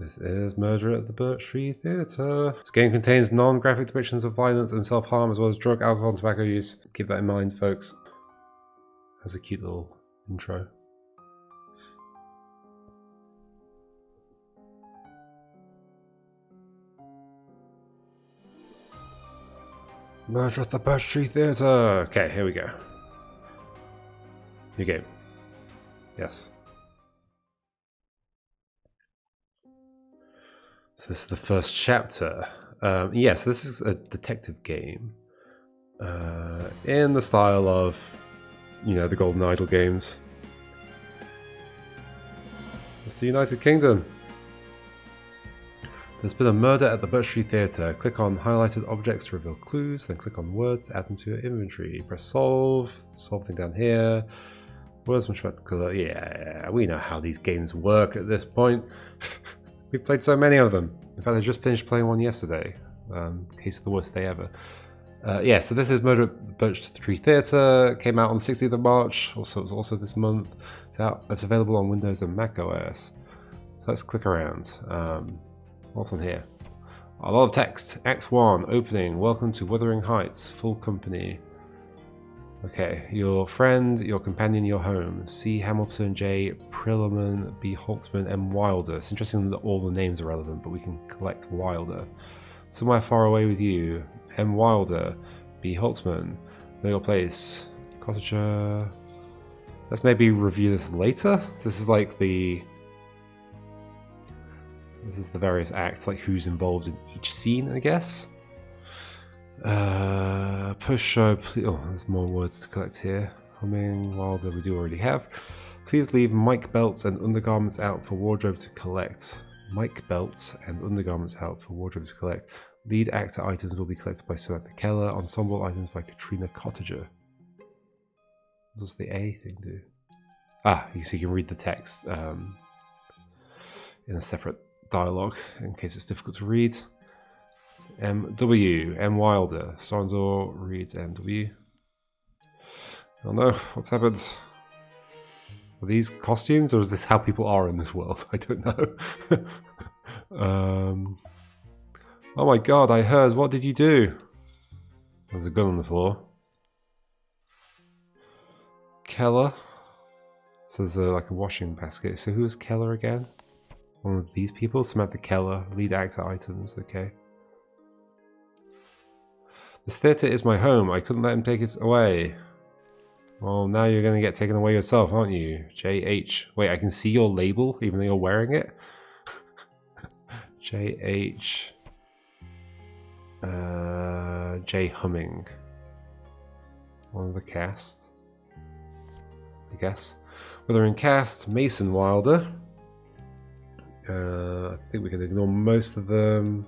This is Murder at the Birch Tree Theater. This game contains non-graphic depictions of violence and self-harm, as well as drug, alcohol, and tobacco use. Keep that in mind, folks. That's a cute little intro. Murder at the Birch Tree Theater. Okay, here we go. New game. Yes. So this is the first chapter. Yes, this is a detective game. In the style of, you know, the Golden Idol games. It's the United Kingdom. There's been a murder at the Birch Tree Theater. Click on highlighted objects to reveal clues, then click on words to add them to your inventory. Press solve. Solve thing down here. Words much about the colour. Yeah, we know how these games work at this point. We've played so many of them. In fact, I just finished playing one yesterday. Case of the worst day ever. Yeah, so this is Murder at the Birch Tree Theater. Came out on the 16th of March. Also, it was also this month. It's available on Windows and Mac OS. So let's click around. What's on here? A lot of text. Act 1, opening. Welcome to Wuthering Heights. Full company. Okay, your friend, your companion, your home. C. Hamilton, J. Prillerman, B. Holtzman, M. Wilder. It's interesting that all the names are relevant, but we can collect Wilder. Somewhere far away with you. M. Wilder, B. Holtzman. Know your place. Cottager. Let's maybe review this later. This is like the... This is the various acts, like who's involved in each scene, I guess. Post-show, oh, there's more words to collect here. Humming, Wilder, we do already have. Please leave mic belts and undergarments out for wardrobe to collect. Mic belts and undergarments out for wardrobe to collect. Lead actor items will be collected by Samantha Keller. Ensemble items by Katrina Cottager. What does the A thing do? Ah, you see, you can read the text in a separate dialogue in case it's difficult to read. M.W. M. Wilder. Starndor reads M.W. Oh no, what's happened? Are these costumes, or is this how people are in this world? I don't know. Oh my god, I heard. What did you do? There's a gun on the floor. Keller. So there's like a washing basket. So who is Keller again? One of these people? Samantha Keller. Lead actor items. Okay. This theatre is my home. I couldn't let him take it away. Well, now you're going to get taken away yourself, aren't you? J.H. Wait, I can see your label even though you're wearing it? J.H. J. Humming. One of the cast. I guess. Wuthering cast, Mason Wilder. I think we can ignore most of them.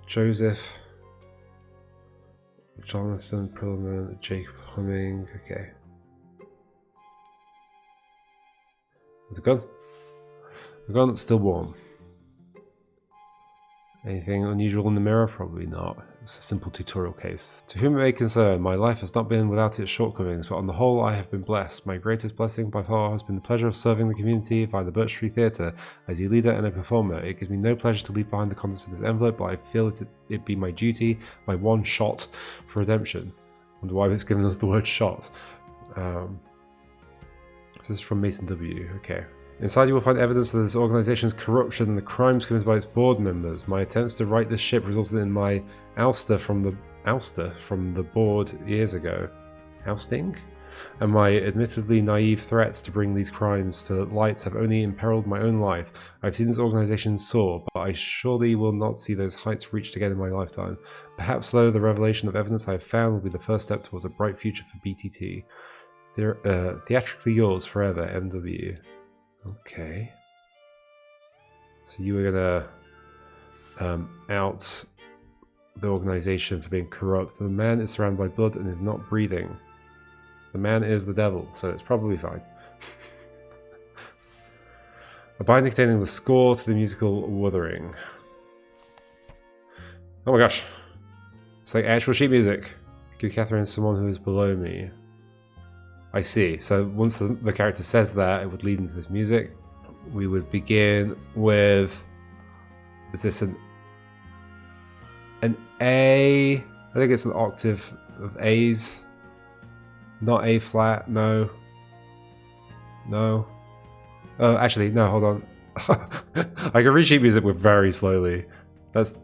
Joseph. Jonathan Prillerman, Jacob Humming, okay. There's a gun. The gun's still warm. Anything unusual in the mirror? Probably not. It's a simple tutorial case. To whom it may concern, my life has not been without its shortcomings, but on the whole I have been blessed. My greatest blessing by far has been the pleasure of serving the community via the Birch Tree Theater as a leader and a performer. It gives me no pleasure to leave behind the contents of this envelope, but I feel it be my duty, my one shot for redemption. I wonder why it's given us the word shot. This is from Mason W. Okay. Inside you will find evidence of this organization's corruption and the crimes committed by its board members. My attempts to right this ship resulted in my ouster from the board years ago. Ousting? And my admittedly naive threats to bring these crimes to light have only imperiled my own life. I've seen this organization soar, but I surely will not see those heights reached again in my lifetime. Perhaps, though, the revelation of evidence I have found will be the first step towards a bright future for BTT. Theatrically yours forever, MW. Okay. So you were gonna out the organization for being corrupt. The man is surrounded by blood and is not breathing. The man is the devil, so it's probably fine. A binder containing the score to the musical Wuthering. Oh my gosh. It's like actual sheet music. Give Catherine someone who is below me. I see. So once the character says that, it would lead into this music. we would begin with, is this an A? I think it's an octave of A's. Not A flat, no. No. Oh, actually, no, hold on. I can read sheet music with very slowly. That's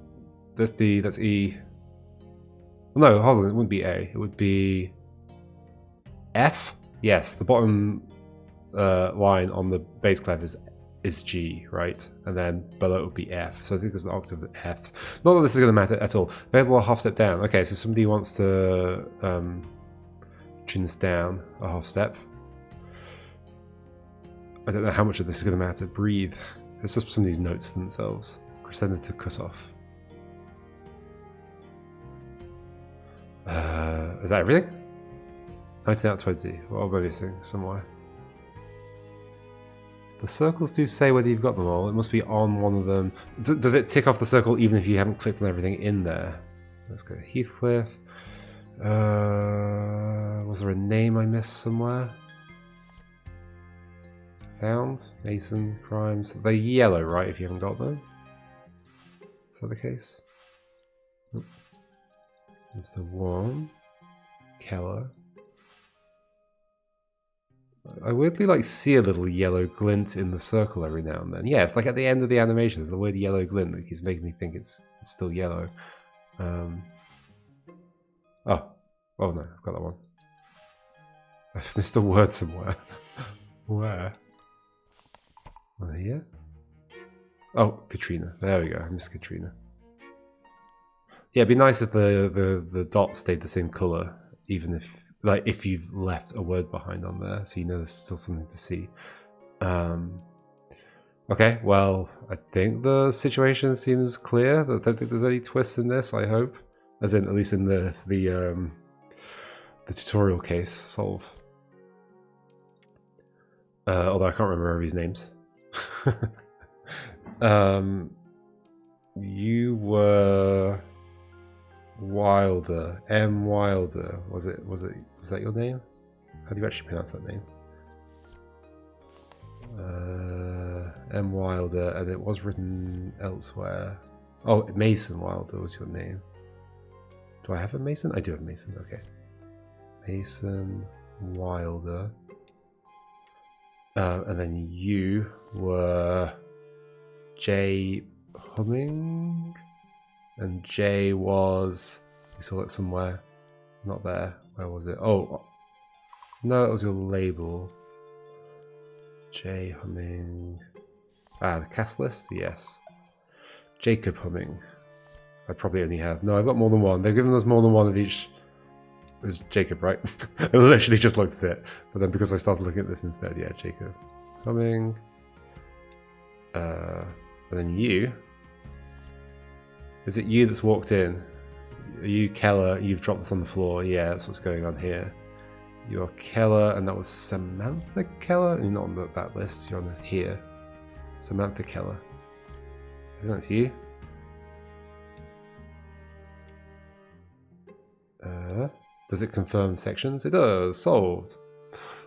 D, that's E. No, hold on, it wouldn't be A. It would be F? Yes, the bottom line on the bass clef is G, right? And then below it would be F. So I think there's an octave of Fs. Not that this is going to matter at all. Available a half step down. Okay, so somebody wants to tune this down a half step. I don't know how much of this is going to matter. Breathe. It's just some of these notes themselves. Crescendo to cut off. Is that everything? 19 out of 20. What am I missing somewhere? The circles do say whether you've got them all. It must be on one of them. Does it tick off the circle even if you haven't clicked on everything in there? Let's go Heathcliff. Was there a name I missed somewhere? Found? Mason, crimes. They're yellow, right, if you haven't got them? Is that the case? Nope. Mr. Warren. Keller. I weirdly see a little yellow glint in the circle every now and then. Yeah, it's like at the end of the animation, there's the word yellow glint that keeps making me think it's still yellow. Oh no, I've got that one. I've missed a word somewhere. Where? Here? Oh, Katrina. There we go. I missed Katrina. Yeah, it'd be nice if the dot stayed the same color, even if you've left a word behind on there, so you know there's still something to see. Okay, well, I think the situation seems clear. I don't think there's any twists in this, I hope. As in, at least in the tutorial case, solve. Although I can't remember everybody's names. You were Wilder, M. Wilder. Was that your name? How do you actually pronounce that name? M. Wilder, and it was written elsewhere. Oh, Mason Wilder was your name. Do I have a Mason? I do have Mason, okay. Mason Wilder. And then you were J. Humming? And J was... We saw it somewhere. Not there. Where was it? Oh, no, that was your label. J. Humming... Ah, the cast list? Yes. Jacob Humming. I probably only have... No, I've got more than one. They've given us more than one of each. It was Jacob, right? I literally just looked at it. But then because I started looking at this instead, yeah, Jacob Humming. And then you. Is it you that's walked in? Are you Keller? You've dropped this on the floor. Yeah, that's what's going on here. You're Keller, and that was Samantha Keller? You're not on that list, you're on here. Samantha Keller. I think that's you. Does it confirm sections? It does. Solved.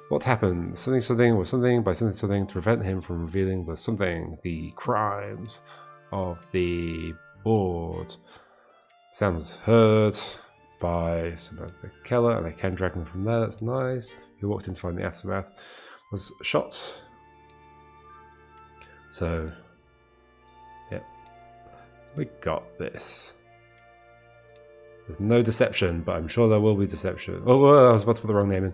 What happened? Something or something by something to prevent him from revealing the something, the crimes of the board. Sound was heard by Samantha Keller, and I can drag him from there. That's nice. He walked in to find the aftermath. Was shot. So, yeah, we got this. There's no deception, but I'm sure there will be deception. Oh, I was about to put the wrong name in.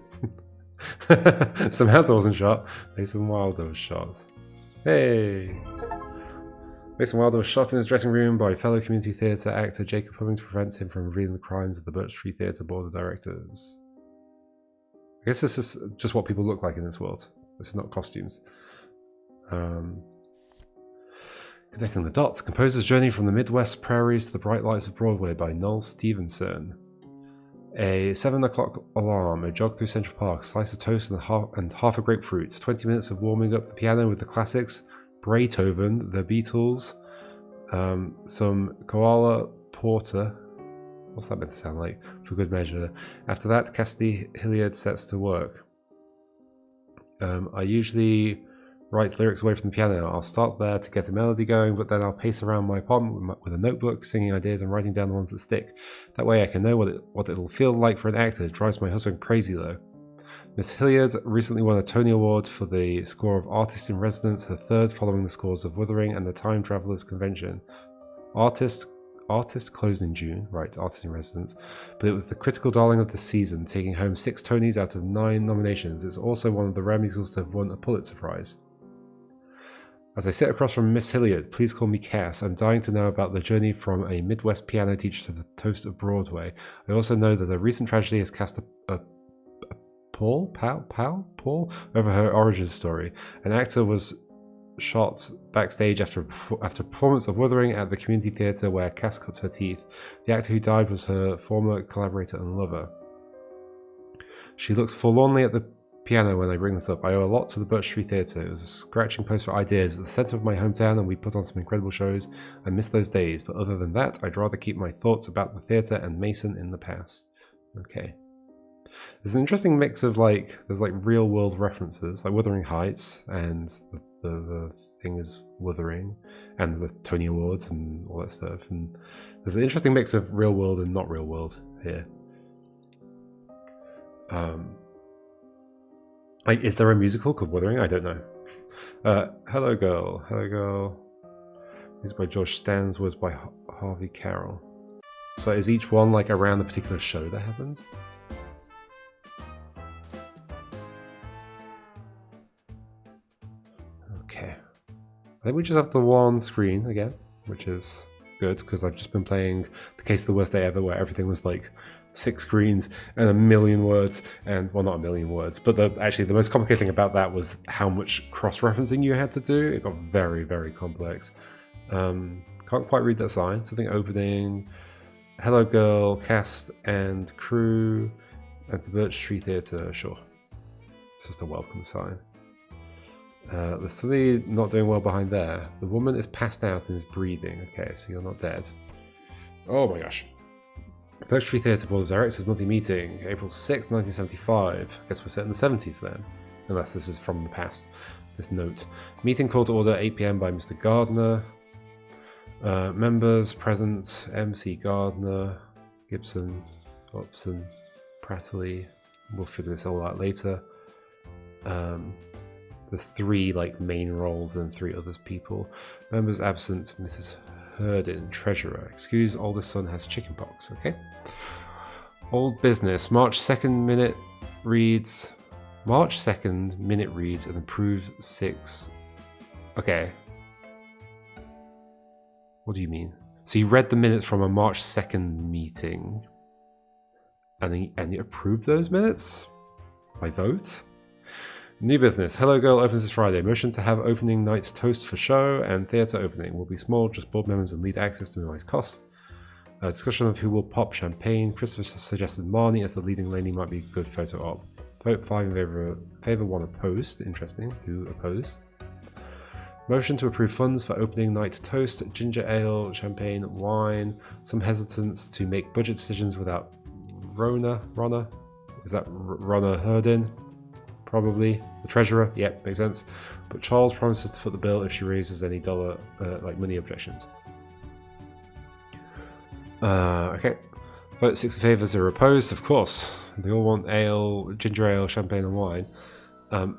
Samantha wasn't shot. Mason Wilder was shot. Hey! Mason Wilder was shot in his dressing room by fellow community theatre actor Jacob Humming to prevent him from revealing the crimes of the Birch Tree Theater board of directors. I guess this is just what people look like in this world. This is not costumes. Connecting the Dots, Composer's Journey from the Midwest Prairies to the Bright Lights of Broadway by Noel Stevenson. A 7 o'clock alarm, a jog through Central Park, a slice of toast and half a grapefruit, 20 minutes of warming up the piano with the classics, Beethoven, the Beatles, some koala porter, what's that meant to sound like, for good measure. After that, Cassidy Hilliard sets to work. I usually write lyrics away from the piano. I'll start there to get a melody going, but then I'll pace around my apartment with a notebook, singing ideas and writing down the ones that stick. That way I can know what it'll feel like for an actor. It drives my husband crazy though. Miss Hilliard recently won a Tony Award for the score of Artist in Residence, her third following the scores of Wuthering and the Time Travelers Convention. Artist closed in June, right, Artist in Residence, but it was the critical darling of the season, taking home 6 Tonys out of 9 nominations. It's also one of the rare musicals to have won a Pulitzer Prize. As I sit across from Miss Hilliard, please call me Cass. I'm dying to know about the journey from a Midwest piano teacher to the toast of Broadway. I also know that a recent tragedy has cast a pall over her origin story. An actor was shot backstage after a performance of Wuthering at the community theater where Cass cut her teeth. The actor who died was her former collaborator and lover. She looks forlornly at the piano when I bring this up. I owe a lot to the Birch Tree Theater. It was a scratching post for ideas at the centre of my hometown, and we put on some incredible shows. I miss those days, but other than that, I'd rather keep my thoughts about the theatre and Mason in the past. Okay. There's an interesting mix of there's real world references, like Wuthering Heights, and the thing is Wuthering, and the Tony Awards and all that stuff. And there's an interesting mix of real world and not real world here. Is there a musical called Wuthering? I don't know. Hello Girl. Hello Girl. Music by George Stans, words by Harvey Carroll. So is each one around a particular show that happens? Okay. I think we just have the one screen again, which is good because I've just been playing The Case of the Worst Day Ever, where everything was 6 screens and a million words, and well, not a million words, but actually the most complicated thing about that was how much cross-referencing you had to do. It got very, very complex. Can't quite read that sign. Something opening. Hello Girl, cast and crew at the Birch Tree Theater. Sure, it's just a welcome sign. There's somebody not doing well behind there. The woman is passed out and is breathing. Okay, so you're not dead. Oh my gosh. Birch Tree Theater Board of Directors monthly meeting, April 6th, 1975. I guess we're set in the 70s then, unless this is from the past. This note. Meeting called to order 8 PM by Mr. Gardner. Members present, MC Gardner, Gibson, Upson, Prattley. We'll figure this all out later. There's 3 main roles and 3 others people. Members absent, Mrs. Herden, treasurer. Excuse, oldest son has chickenpox. Okay. Old business. March 2nd minute reads. March 2nd minute reads and approved 6. Okay. What do you mean? So you read the minutes from a March 2nd meeting, and you approved those minutes by vote? New business. Hello Girl opens this Friday. Motion to have opening night toast for show and theatre opening. Will be small, just board members and lead access to minimize costs. Discussion of who will pop champagne. Christopher suggested Marnie as the leading lady might be a good photo op. Vote 5 in favor, 1 opposed. Interesting. Who opposed? Motion to approve funds for opening night toast, ginger ale, champagne, wine. Some hesitance to make budget decisions without Rona? Is that Rona Herden? Probably. The treasurer? Yep, makes sense. But Charles promises to foot the bill if she raises any money objections. Okay. Vote 6 in favour, 0 opposed, of course. They all want ale, ginger ale, champagne and wine.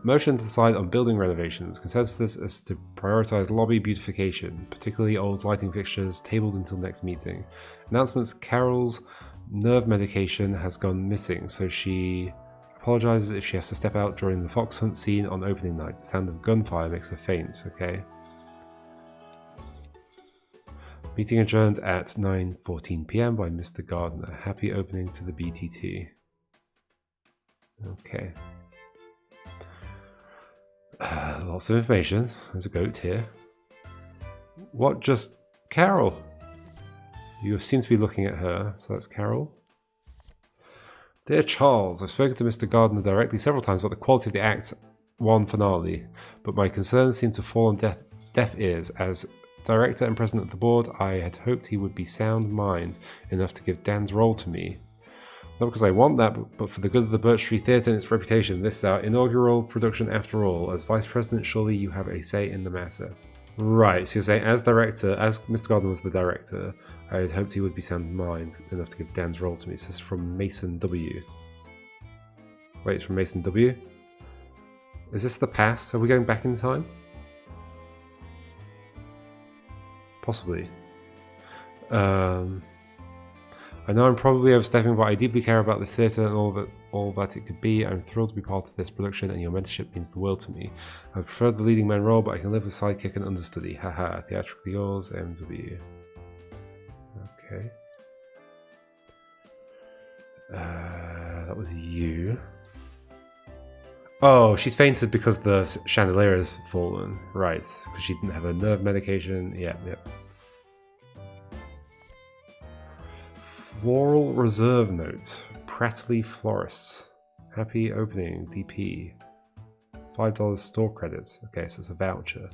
Motion to decide on building renovations. Consensus is to prioritise lobby beautification, particularly old lighting fixtures, tabled until next meeting. Announcements. Carol's nerve medication has gone missing, so she apologises if she has to step out during the fox hunt scene on opening night. The sound of gunfire makes her faint. Okay. Meeting adjourned at 9:14 PM by Mr. Gardner. Happy opening to the BTT. Okay. Lots of information. There's a goat here. What just... Carol! You seem to be looking at her, so that's Carol. Dear Charles, I've spoken to Mr. Gardner directly several times about the quality of the Act 1 finale, but my concerns seem to fall on deaf ears. As director and president of the board, I had hoped he would be sound mind enough to give Dan's role to me. Not because I want that, but for the good of the Birch Tree Theater and its reputation. This is our inaugural production after all. As Vice President, surely you have a say in the matter. Right, so you're saying as director, as Mr. Gordon was the director, I had hoped he would be sound mind enough to give Dan's role to me. This is from Mason W. Wait, it's from Mason W? Is this the past? Are we going back in time? Possibly. I know I'm probably overstepping, but I deeply care about this theatre and all that it could be. I'm thrilled to be part of this production, and your mentorship means the world to me. I prefer the leading man role, but I can live with sidekick and understudy. Haha, theatrically yours, MW. Okay. That was you. Oh, she's fainted because the chandelier has fallen. Right, because she didn't have a nerve medication. Yeah. Floral Reserve Note. Prattly Florists. Happy opening. DP. $5 store credit. Okay, so it's a voucher.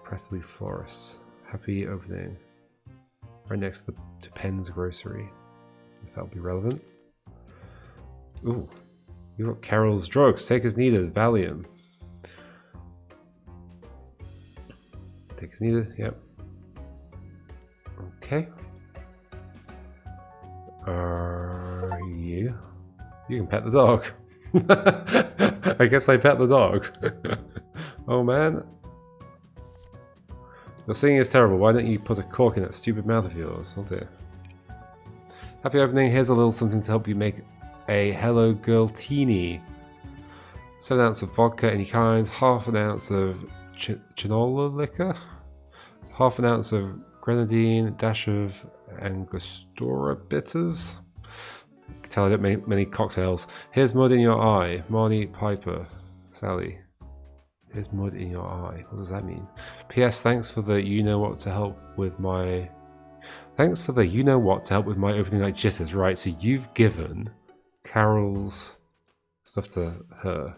Prattly Florists. Happy opening. Right next to Penn's Grocery. If that'll be relevant. Ooh. You got Carol's drugs. Take as needed. Valium. Take as needed. Yep. Okay. You can pet the dog. I guess I pet the dog. Oh man. Your singing is terrible. Why don't you put a cork in that stupid mouth of yours? Oh dear. Happy opening. Here's a little something to help you make a Hello Girl Teeny. 7 ounces of vodka, any kind. Half an ounce of chinola liquor. Half an ounce of grenadine. Dash of Angostura bitters. You can tell I don't make many cocktails. Here's mud in your eye. Marnie Piper. Sally. Here's mud in your eye. What does that mean? P.S. Thanks for the you-know-what to help with my... Thanks for the you-know-what to help with my opening night jitters. Right, so you've given Carol's stuff to her.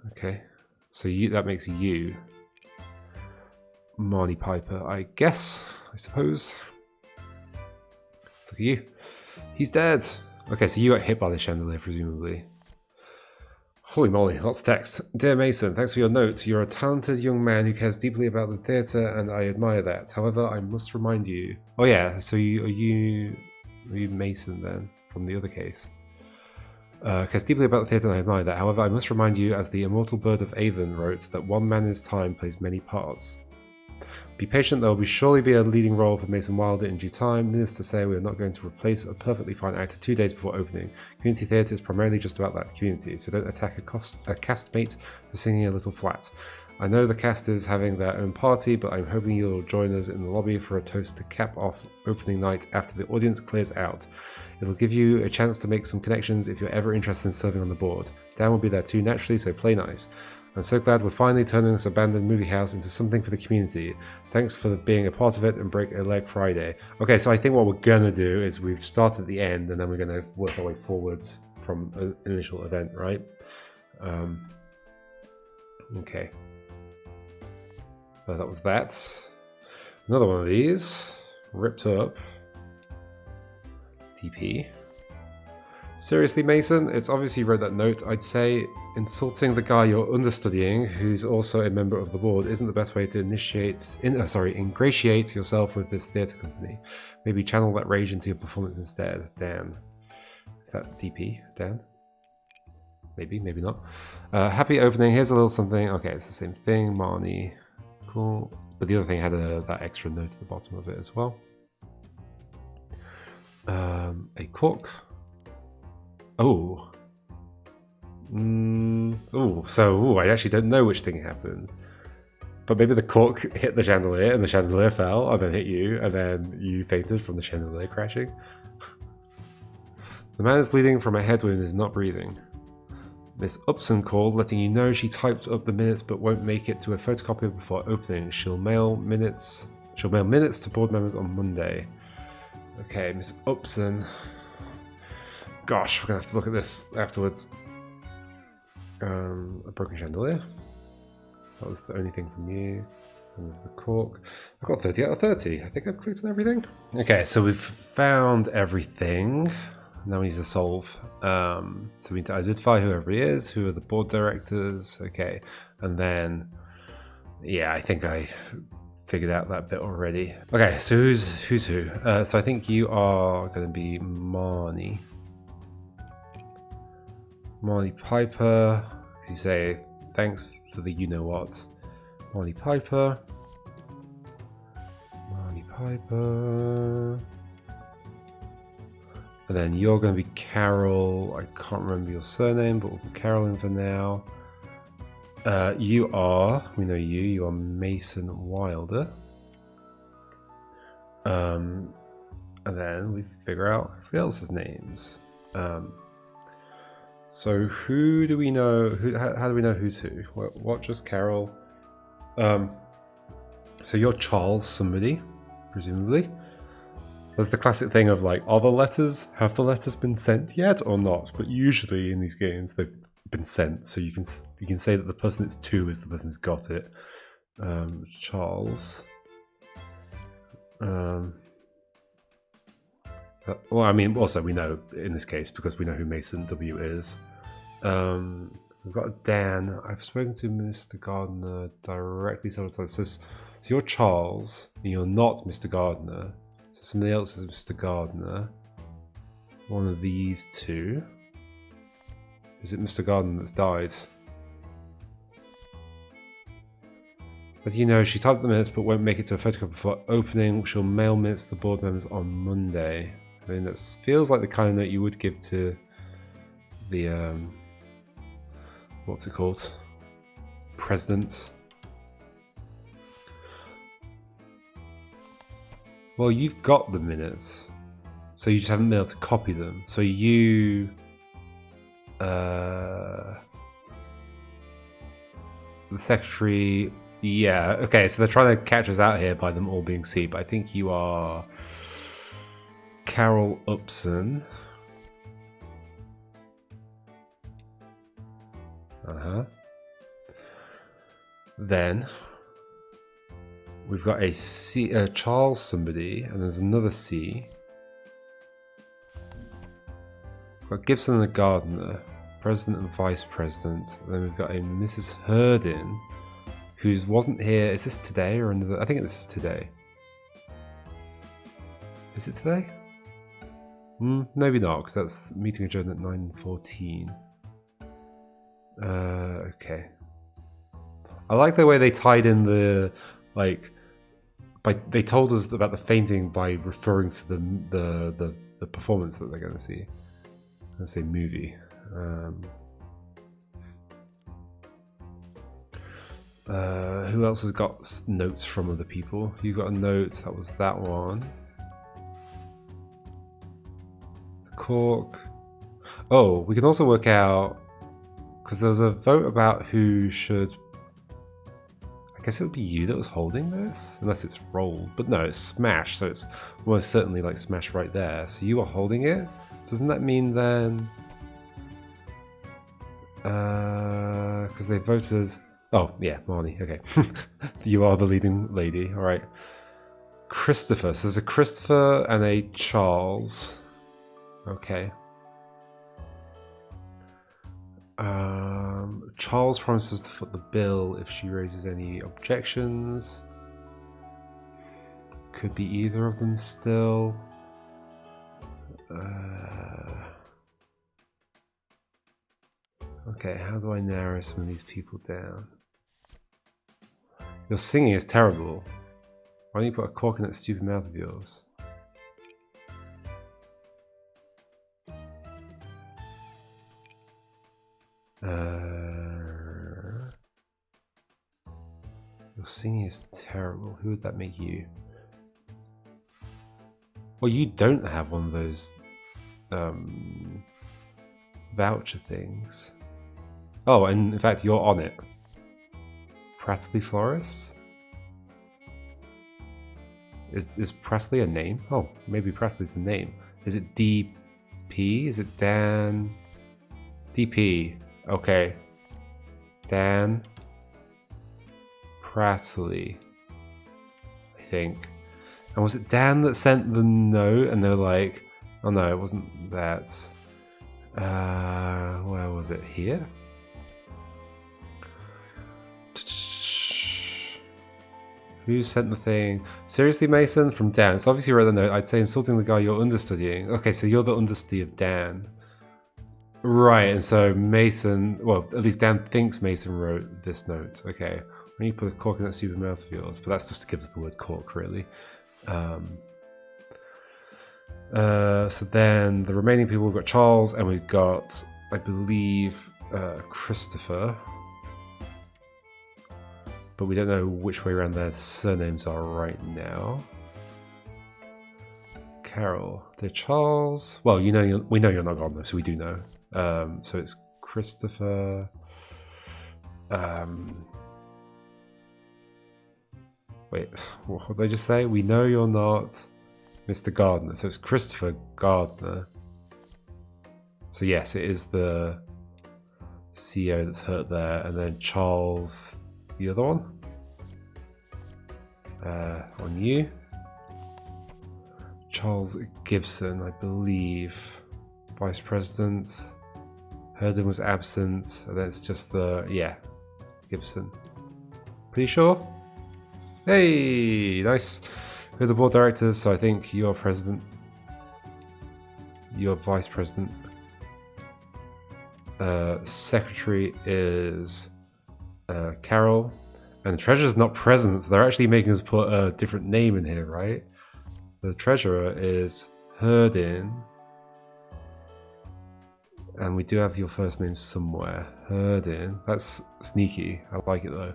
Okay. So that makes you Marnie Piper, I guess. I suppose. Let's look at you. He's dead. Okay, so you got hit by the chandelier, presumably. Holy moly, lots of text. Dear Mason, thanks for your note. You're a talented young man who cares deeply about the theatre, and I admire that. However, I must remind you... Oh yeah, so are you Mason then, from the other case? Cares deeply about the theatre, and I admire that. However, I must remind you, as the immortal bird of Avon wrote, that one man in his time plays many parts. Be patient, there will surely be a leading role for Mason Wilder in due time. Needless to say, we are not going to replace a perfectly fine actor 2 days before opening. Community theatre is primarily just about that community, so don't attack a castmate for singing a little flat. I know the cast is having their own party, but I'm hoping you'll join us in the lobby for a toast to cap off opening night after the audience clears out. It'll give you a chance to make some connections if you're ever interested in serving on the board. Dan will be there too naturally, so play nice. I'm so glad we're finally turning this abandoned movie house into something for the community. Thanks for being a part of it, and break a leg Friday. Okay, so I think what we're gonna do is we've started at the end, and then we're gonna work our way forwards from an initial event, right? Okay. So that was that. Another one of these. Ripped up. TP. Seriously, Mason, it's obvious you wrote that note. I'd say insulting the guy you're understudying, who's also a member of the board, isn't the best way to ingratiate yourself with this theatre company. Maybe channel that rage into your performance instead. Dan. Is that DP? Dan? Maybe, maybe not. Happy opening. Here's a little something. Okay, it's the same thing. Marnie. Cool. But the other thing had that extra note at the bottom of it as well. A cork. Oh. I actually don't know which thing happened. But maybe the cork hit the chandelier and the chandelier fell and then hit you and then you fainted from the chandelier crashing. The man is bleeding from a head wound and is not breathing. Miss Upson called, letting you know she typed up the minutes but won't make it to a photocopier before opening. She'll mail minutes to board members on Monday. Okay, Miss Upson. Gosh, we're gonna have to look at this afterwards. A broken chandelier. That was the only thing from you. And there's the cork. I've got 30 out of 30. I think I've clicked on everything. Okay, so we've found everything. Now we need to solve. So we need to identify who everybody is, who are the board directors. Okay, and then, yeah, I think I figured out that bit already. Okay, so who's who? So I think you are going to be Marnie. Marnie Piper. As you say, thanks for the you-know-what. Marnie Piper. Marnie Piper. And then you're going to be Carol. I can't remember your surname, but we'll put Carol in for now. You are, we know you are Mason Wilder. And then we figure out everybody else's names. So who do we know? How do we know who's who? What just Carol? So you're Charles somebody, presumably. There's the classic thing of like, have the letters been sent yet or not? But usually in these games they've been sent, so you can say that the person it's to is the person who's got it. Charles. Well, I mean, also we know in this case because we know who Mason W is. We've got Dan. I've spoken to Mr. Gardner directly several times. So you're Charles, and you're not Mr. Gardner. So somebody else is Mr. Gardner. One of these two. Is it Mr. Gardner that's died? But you know, she typed the minutes but won't make it to a photocopy before opening. She'll mail minutes to the board members on Monday. I mean, that feels like the kind of note you would give to the, what's it called? President. Well, you've got the minutes, so you just haven't been able to copy them. So you... the secretary... Yeah, okay, so they're trying to catch us out here by them all being C, but I think you are Carol Upson. Then we've got a C, Charles somebody, and there's another C. We've got Gibson and the Gardner, President and Vice President. And then we've got a Mrs. Hurdin, who wasn't here. Is this today or another? I think this is today. Is it today? Maybe not, because that's meeting adjourned at 9:14. Okay. I like the way they tied in the, like, they told us about the fainting by referring to the performance that they're going to see. I'm going to say movie. Who else has got notes from other people? You got a note, that was that one. The cork. Oh, we can also work out, because there was a vote about who should... I guess it would be you that was holding this, unless it's rolled. But no, it's smash, so it's almost certainly like smash right there. So you are holding it? Doesn't that mean then... because they voted... Oh, yeah, Marnie, okay. You are the leading lady, alright. Christopher, so there's a Christopher and a Charles. Okay. Charles promises to foot the bill if she raises any objections. Could be either of them still. Okay, how do I narrow some of these people down? Your singing is terrible. Why don't you put a cork in that stupid mouth of yours? Your singing is terrible. Who would that make you? Well, you don't have one of those voucher things. Oh, and in fact, you're on it. Pratley Florist? Is Pratley a name? Oh, maybe Pratley's a name. Is it DP? Is it Dan? DP. Okay. Dan Pratley. think. And was it Dan that sent the note? And they're like, oh no, it wasn't that. Where was it? Here? Who sent the thing? Seriously, Mason? From Dan. So obviously you wrote the note. I'd say insulting the guy you're understudying. Okay, so you're the understudy of Dan. Right, and so Mason, well, at least Dan thinks Mason wrote this note. Okay, when you put a cork in that stupid mouth of yours, but that's just to give us the word cork, really. So then the remaining people, we've got Charles and we've got, I believe, Christopher. But we don't know which way around their surnames are right now. Carol, dear Charles. Well, we know you're not gone though, so we do know. So it's Christopher. Wait, what did they just say? We know you're not Mr. Gardner. So it's Christopher Gardner. So yes, it is the CEO that's hurt there, and then Charles, the other one. On you. Charles Gibson, I believe. Vice President. Herden was absent, and then it's just Gibson. Pretty sure? Hey, nice. We're the board directors, so I think you're president. You're vice president. Secretary is Carol, and the treasurer's not present, so they're actually making us put a different name in here, right? The treasurer is Herden. And we do have your first name somewhere. Herden. That's sneaky. I like it though.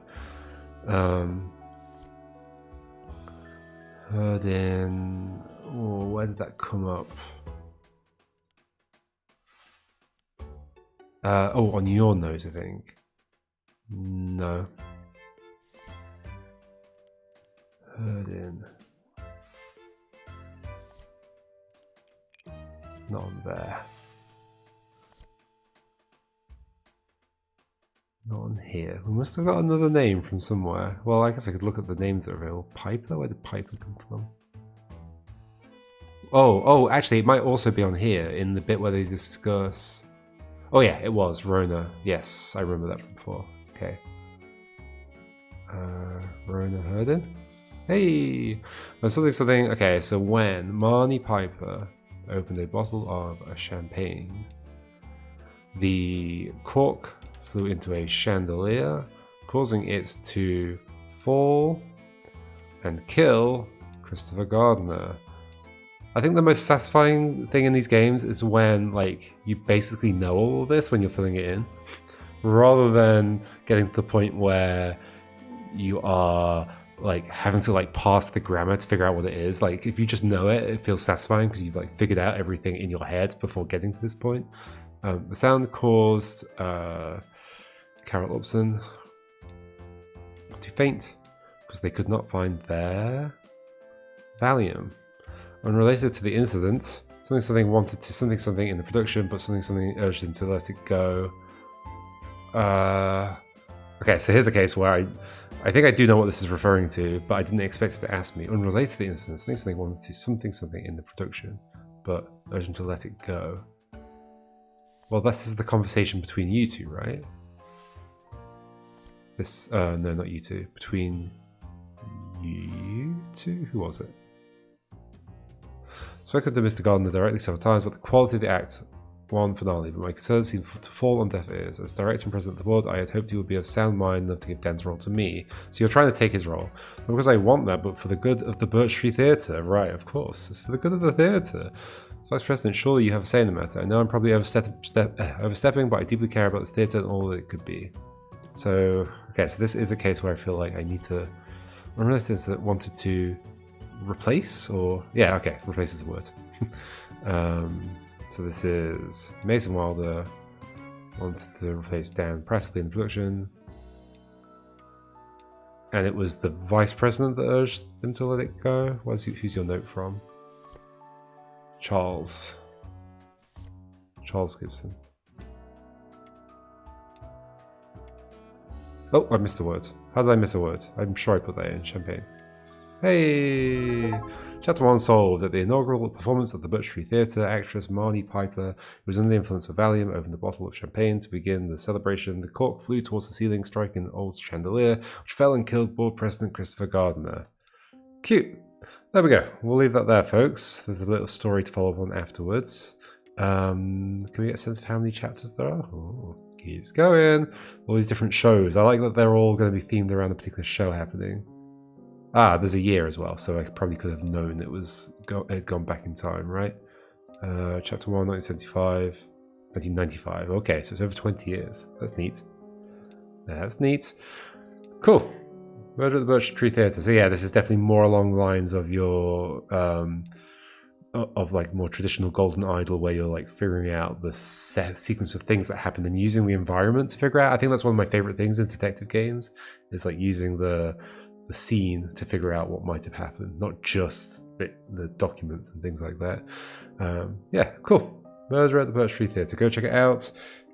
Herden. Oh, where did that come up? On your note, I think. No. Herden. Not on there. Not on here. We must have got another name from somewhere. Well, I guess I could look at the names that are available. Piper? Where did Piper come from? Oh, actually, it might also be on here in the bit where they discuss. Oh yeah, it was Rona. Yes, I remember that from before. Okay. Rona Herden. Hey, something. Okay, so when Marnie Piper opened a bottle of a champagne, the cork flew into a chandelier, causing it to fall and kill Christopher Gardner. I think the most satisfying thing in these games is when you basically know all of this when you're filling it in, rather than getting to the point where you are having to parse the grammar to figure out what it is. If you just know it, it feels satisfying because you've figured out everything in your head before getting to this point. The sound caused Carol Upson to faint because they could not find their Valium. Unrelated to the incident, something wanted to something in the production, but something urged him to let it go. Okay, so here's a case where I think I do know what this is referring to, but I didn't expect it to ask me. Unrelated to the incident, something wanted to something in the production, but urged him to let it go. Well, this is the conversation between you two, right? No, not you two. Between you two? Who was it? Spoken to Mr. Gardner directly several times about the quality of the Act 1 finale, but my concerns seem to fall on deaf ears. As director and president of the board, I had hoped he would be of sound mind enough to give Dan's role to me. So you're trying to take his role. Not because I want that, but for the good of the Birch Tree Theater. Right, of course. It's for the good of the theater. Vice President, surely you have a say in the matter. I know I'm probably overstepping, but I deeply care about this theater and all that it could be. So, okay, so this is a case where I feel like I need to... Unrelated that wanted to replace, or... Yeah, okay, replace is a word. So this is Mason Wilder wanted to replace Dan Presley in the production. And it was the vice president that urged him to let it go. Who's your note from? Charles Gibson. Oh, I missed a word. How did I miss a word? I'm sure I put that in. Champagne. Hey! Chapter 1 solved. At the inaugural performance of the Birch Tree Theater, actress Marnie Piper, who was under the influence of Valium, opened a bottle of champagne to begin the celebration. The cork flew towards the ceiling, striking an old chandelier, which fell and killed board president Christopher Gardner. Cute. There we go. We'll leave that there, folks. There's a little story to follow up on afterwards. Can we get a sense of how many chapters there are? Oh, keeps going. All these different shows. I like that they're all going to be themed around a particular show happening. Ah, there's a year as well, so I probably could have known it had gone back in time, right? Chapter 1, 1975, 1995. Okay, so it's over 20 years. That's neat. That's neat. Cool. Murder at the Birch Tree Theater. So yeah, this is definitely more along the lines of your of like more traditional Golden Idol, where you're like figuring out the sequence of things that happen and using the environment to figure out. I think that's one of my favorite things in detective games, is like using the scene to figure out what might have happened, not just the documents and things like that. Yeah, cool. Murder at the Birch Tree Theater. Go check it out.